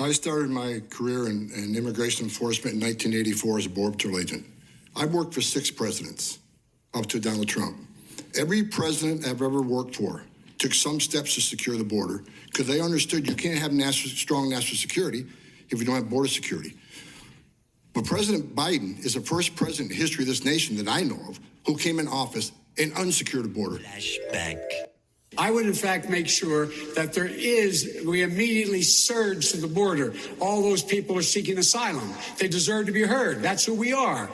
I started my career in immigration enforcement in 1984 as a Border Patrol agent. I've worked for 6 presidents, up to Donald Trump. Every president I've ever worked for took some steps to secure the border because they understood you can't have strong national security if you don't have border security. But President Biden is the first president in history of this nation that I know of who came in office and unsecured the border. Flashback. I would, in fact, make sure that we immediately surge to the border. All those people are seeking asylum. They deserve to be heard. That's who we are.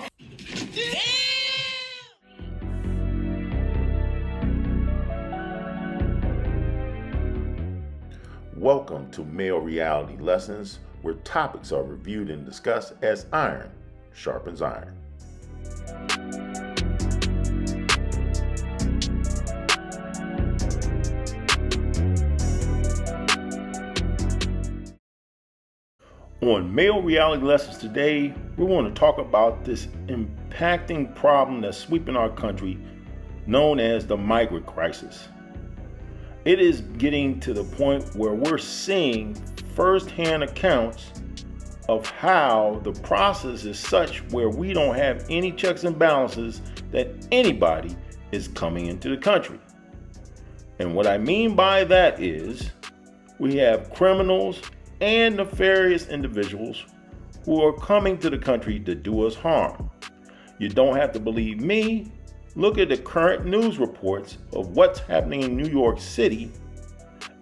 Welcome to Male Reality Lessons, where topics are reviewed and discussed as iron sharpens iron. On Male Reality Lessons today, we want to talk about this impacting problem that's sweeping our country, known as the migrant crisis. It is getting to the point where we're seeing firsthand accounts of how the process is such where we don't have any checks and balances that anybody is coming into the country. And what I mean by that is we have criminals and nefarious individuals who are coming to the country to do us harm. You don't have to believe me. Look at the current news reports of what's happening in New York City,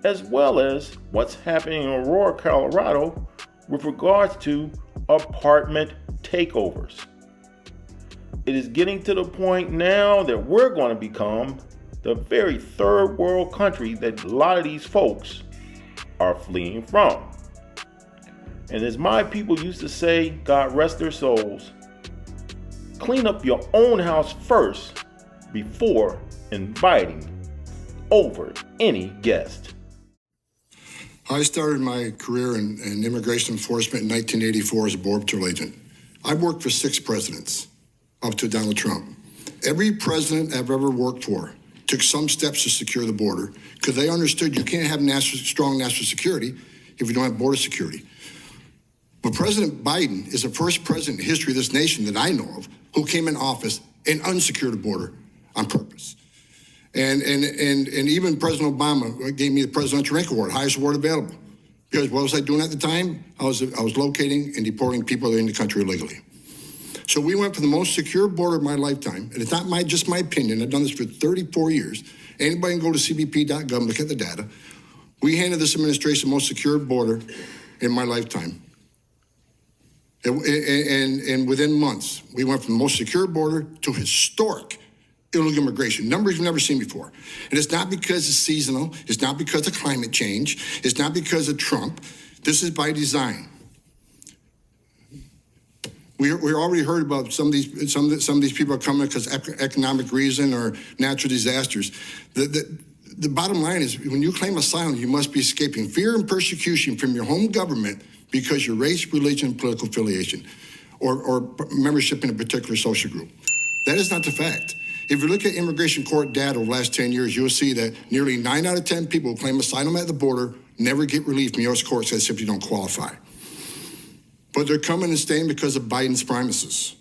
as well as what's happening in Aurora, Colorado, with regards to apartment takeovers. It is getting to the point now that we're going to become the very third world country that a lot of these folks are fleeing from. And as my people used to say, God rest their souls, clean up your own house first before inviting over any guest. I started my career in immigration enforcement in 1984 as a Border Patrol agent. I've worked for 6 presidents, up to Donald Trump. Every president I've ever worked for took some steps to secure the border because they understood you can't have strong national security if you don't have border security. But President Biden is the first president in history of this nation that I know of who came in office and unsecured the border on purpose. And even President Obama gave me the Presidential Rank Award, highest award available. Because what was I doing at the time? I was locating and deporting people that are in the country illegally. So we went for the most secure border of my lifetime, and it's not just my opinion. I've done this for 34 years. Anybody can go to cbp.gov and look at the data. We handed this administration the most secure border in my lifetime. And within months, we went from the most secure border to historic illegal immigration, numbers we've never seen before. And it's not because it's seasonal. It's not because of climate change. It's not because of Trump. This is by design. We already heard about some of these people are coming because of economic reason or natural disasters. The bottom line is when you claim asylum, you must be escaping fear and persecution from your home government because your race, religion, political affiliation, or membership in a particular social group. That is not the fact. If you look at immigration court data over the last 10 years, you'll see that nearly 9 out of 10 people who claim asylum at the border never get relief from U.S. courts that simply don't qualify. But they're coming and staying because of Biden's promises.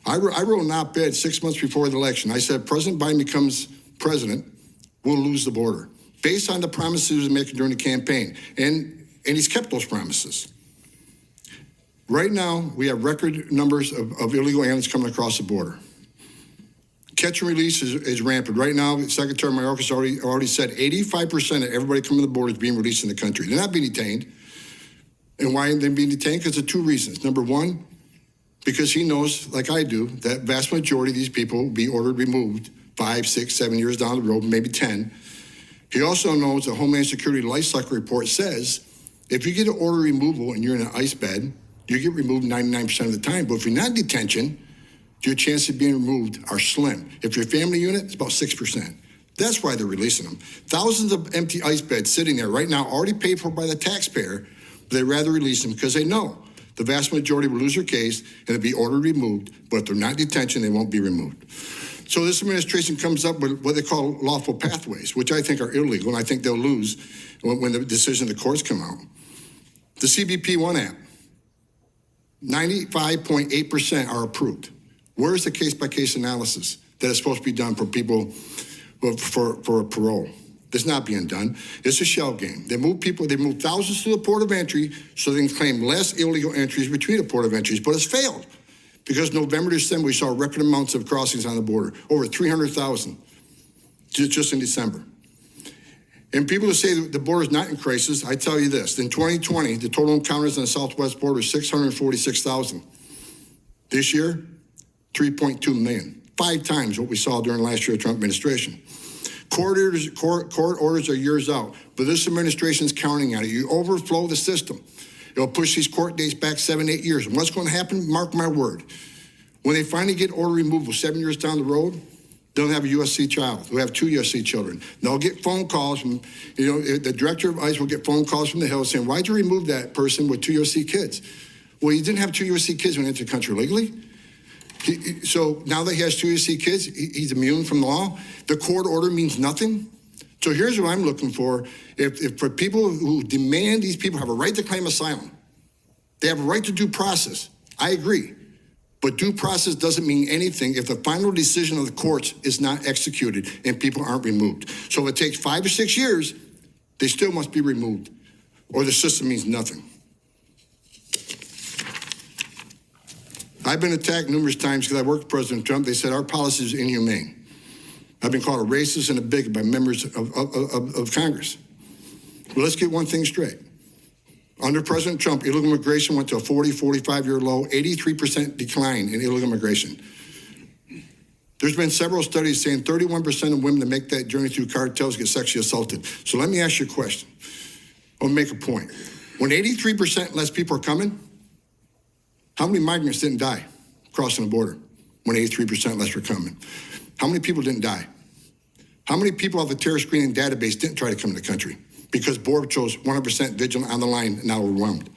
I wrote an op-ed 6 months before the election. I said, President Biden becomes president, we'll lose the border. Based on the promises he was making during the campaign. And he's kept those promises. Right now, we have record numbers of illegal aliens coming across the border. Catch and release is rampant. Right now, Secretary Mayorkas already said 85% of everybody coming to the border is being released in the country. They're not being detained. And why are they being detained? Because of 2 reasons. Number one, because he knows, like I do, that vast majority of these people will be ordered removed 5, 6, 7 years down the road, maybe 10. He also knows the Homeland Security Life Cycle Report says if you get an order removal and you're in an ICE bed, you get removed 99% of the time. But if you're not in detention, your chances of being removed are slim. If you're a family unit, it's about 6%. That's why they're releasing them. Thousands of empty ICE beds sitting there right now, already paid for by the taxpayer, but they'd rather release them because they know the vast majority will lose their case and they'll be ordered removed, but if they're not in detention, they won't be removed. So this administration comes up with what they call lawful pathways, which I think are illegal, and I think they'll lose when the decision of the courts come out. The CBP One app, 95.8% are approved. Where's the case-by-case analysis that is supposed to be done for people for parole? It's not being done. It's a shell game. They move thousands to the port of entry so they can claim less illegal entries between the port of entries, but it's failed. Because November, December, we saw record amounts of crossings on the border, over 300,000 just in December. And people who say that the border is not in crisis, I tell you this, in 2020, the total encounters on the southwest border is 646,000. This year, 3.2 million, 5 times what we saw during last year's Trump administration. Court orders are years out, but this administration's counting on it. You overflow the system. It'll push these court dates back 7, 8 years. And what's going to happen? Mark my word. When they finally get order removal 7 years down the road, they'll have a USC child. They'll have 2 USC children. They'll get phone calls from, the director of ICE will get phone calls from the Hill saying, why'd you remove that person with 2 USC kids? Well, he didn't have 2 USC kids when he entered the country legally. So now that he has 2 USC kids, he's immune from the law. The court order means nothing. So here's what I'm looking for. If for people who demand these people have a right to claim asylum, they have a right to due process. I agree. But due process doesn't mean anything if the final decision of the courts is not executed and people aren't removed. So if it takes 5 or 6 years, they still must be removed, or the system means nothing. I've been attacked numerous times because I worked with President Trump. They said our policy is inhumane. I've been called a racist and a bigot by members of Congress. Well, let's get one thing straight. Under President Trump, illegal immigration went to a 45-year low, 83% decline in illegal immigration. There's been several studies saying 31% of women that make that journey through cartels get sexually assaulted. So let me ask you a question, or make a point. When 83% less people are coming, how many migrants didn't die crossing the border when 83% less were coming? How many people didn't die? How many people off the terror screening database didn't try to come to the country because Border Patrol's 100% vigilant on the line and now overwhelmed?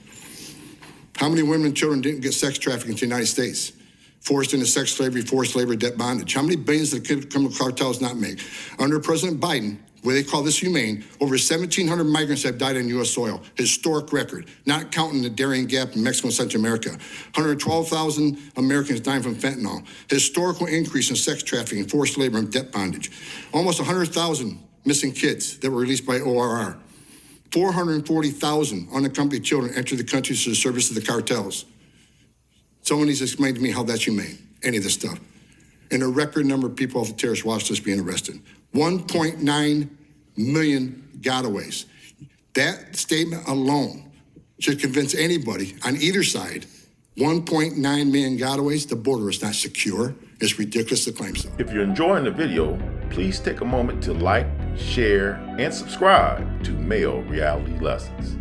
How many women and children didn't get sex trafficking to the United States, forced into sex slavery, forced labor, debt bondage? How many billions did the criminal cartels not make? Under President Biden, where they call this humane, over 1,700 migrants have died on U.S. soil. Historic record, not counting the Darien Gap in Mexico and Central America. 112,000 Americans dying from fentanyl. Historical increase in sex trafficking, forced labor, and debt bondage. Almost 100,000 missing kids that were released by ORR. 440,000 unaccompanied children entered the country through the service of the cartels. Someone needs to explain to me how that's humane, any of this stuff. And a record number of people off the terrorist watch list being arrested. 1.9 million gotaways. That statement alone should convince anybody on either side. 1.9 million gotaways, the border is not secure. It's ridiculous to claim so. If you're enjoying the video, please take a moment to like, share, and subscribe to Male Reality Lessons.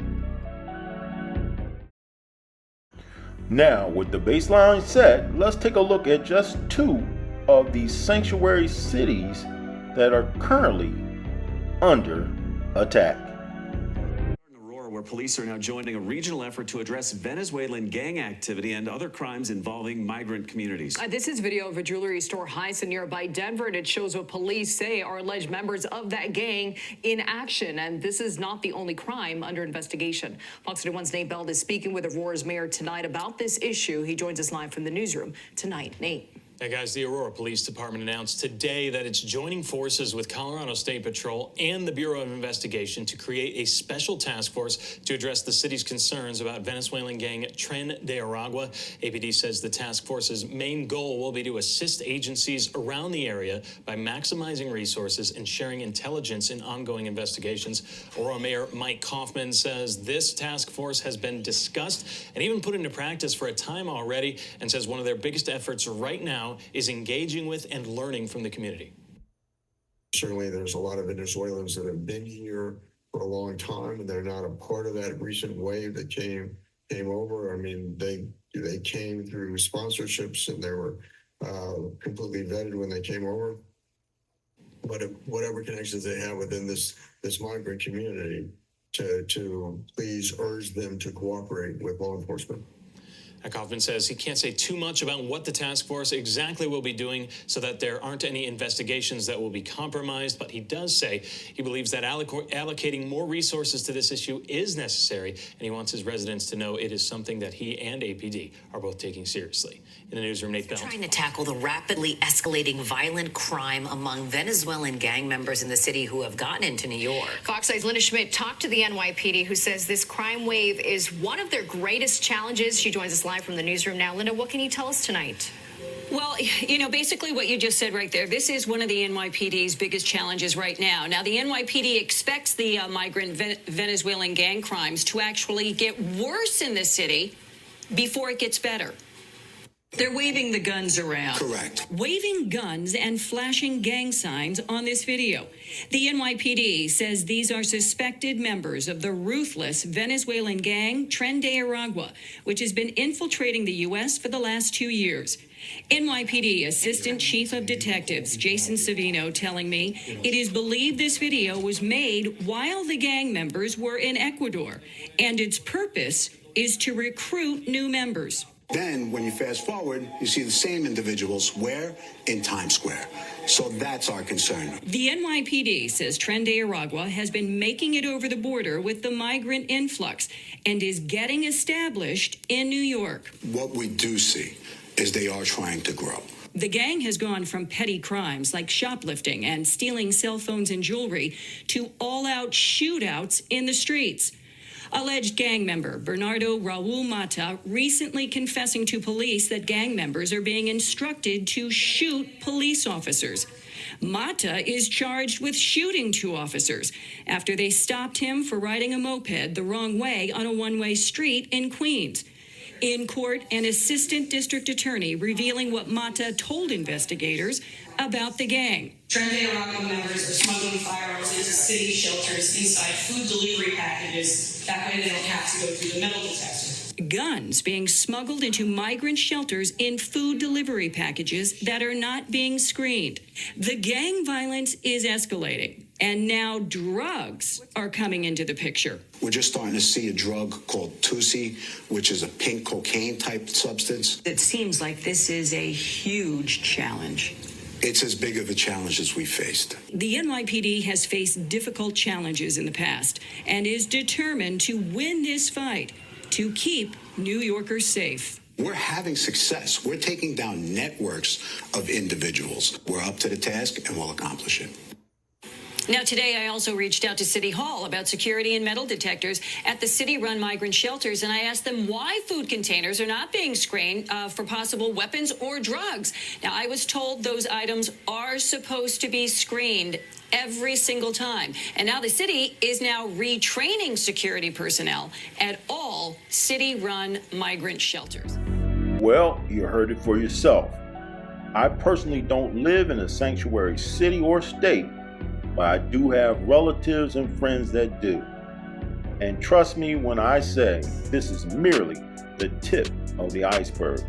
Now, with the baseline set, let's take a look at just 2 of these sanctuary cities that are currently under attack. Where police are now joining a regional effort to address Venezuelan gang activity and other crimes involving migrant communities. This is video of a jewelry store heist in nearby Denver, and it shows what police say are alleged members of that gang in action. And this is not the only crime under investigation. Fox 31's Nate Beld is speaking with Aurora's mayor tonight about this issue. He joins us live from the newsroom tonight. Nate. Hey guys, the Aurora Police Department announced today that it's joining forces with Colorado State Patrol and the Bureau of Investigation to create a special task force to address the city's concerns about Venezuelan gang Tren de Aragua. APD says the task force's main goal will be to assist agencies around the area by maximizing resources and sharing intelligence in ongoing investigations. Aurora Mayor Mike Kaufman says this task force has been discussed and even put into practice for a time already, and says one of their biggest efforts right now is engaging with and learning from the community. Certainly there's a lot of Venezuelans that have been here for a long time, and they're not a part of that recent wave that came over. I mean, they came through sponsorships, and they were completely vetted when they came over. But whatever connections they have within this migrant community, to please urge them to cooperate with law enforcement. Kaufman says he can't say too much about what the task force exactly will be doing so that there aren't any investigations that will be compromised, but he does say he believes that allocating more resources to this issue is necessary, and he wants his residents to know it is something that he and APD are both taking seriously. In the newsroom, Nate Bell. Trying to tackle the rapidly escalating violent crime among Venezuelan gang members in the city who have gotten into New York. Fox Eye's Linda Schmidt talked to the NYPD, who says this crime wave is one of their greatest challenges. She joins us live from the newsroom now. Linda, what can you tell us tonight? Well, basically what you just said right there, this is one of the NYPD's biggest challenges right now. Now, the NYPD expects the migrant Venezuelan gang crimes to actually get worse in the city before it gets better. They're waving the guns around. Correct. Waving guns and flashing gang signs on this video. The NYPD says these are suspected members of the ruthless Venezuelan gang Tren de Aragua, which has been infiltrating the U.S. for the last 2 years. NYPD Assistant Chief of Detectives Jason Savino telling me it is believed this video was made while the gang members were in Ecuador, and its purpose is to recruit new members. Then, when you fast forward, you see the same individuals where? In Times Square. So that's our concern. The NYPD says Tren de Aragua has been making it over the border with the migrant influx and is getting established in New York. What we do see is they are trying to grow. The gang has gone from petty crimes like shoplifting and stealing cell phones and jewelry to all-out shootouts in the streets. Alleged gang member Bernardo Raul Mata recently confessing to police that gang members are being instructed to shoot police officers. Mata is charged with shooting 2 officers after they stopped him for riding a moped the wrong way on a one-way street in Queens. In court, an assistant district attorney revealing what Mata told investigators about the gang. Tren de Aragua members are smuggling firearms into city shelters inside food delivery packages. That way they don't have to go through the metal detector. Guns being smuggled into migrant shelters in food delivery packages that are not being screened. The gang violence is escalating, and now drugs are coming into the picture. We're just starting to see a drug called Tusi, which is a pink cocaine type substance. It seems like this is a huge challenge. It's as big of a challenge as we faced. The NYPD has faced difficult challenges in the past and is determined to win this fight to keep New Yorkers safe. We're having success. We're taking down networks of individuals. We're up to the task and we'll accomplish it. Now, today, I also reached out to City Hall about security and metal detectors at the city-run migrant shelters, and I asked them why food containers are not being screened for possible weapons or drugs. Now, I was told those items are supposed to be screened every single time. And now the city is now retraining security personnel at all city-run migrant shelters. Well, you heard it for yourself. I personally don't live in a sanctuary city or state, but I do have relatives and friends that do. And trust me when I say this is merely the tip of the iceberg.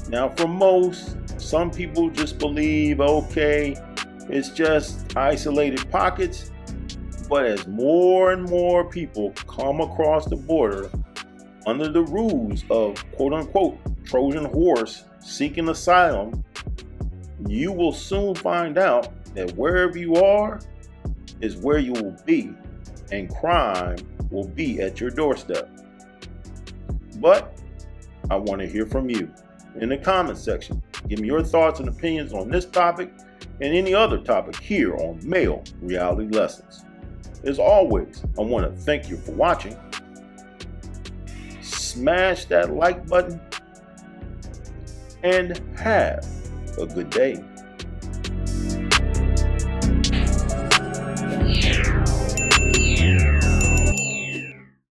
Now, for most, some people just believe, okay, it's just isolated pockets. But as more and more people come across the border under the ruse of quote-unquote Trojan horse seeking asylum, you will soon find out that wherever you are is where you will be, and crime will be at your doorstep. But I want to hear from you in the comment section. Give me your thoughts and opinions on this topic and any other topic here on Male Reality Lessons. As always, I want to thank you for watching. Smash that like button and have a good day.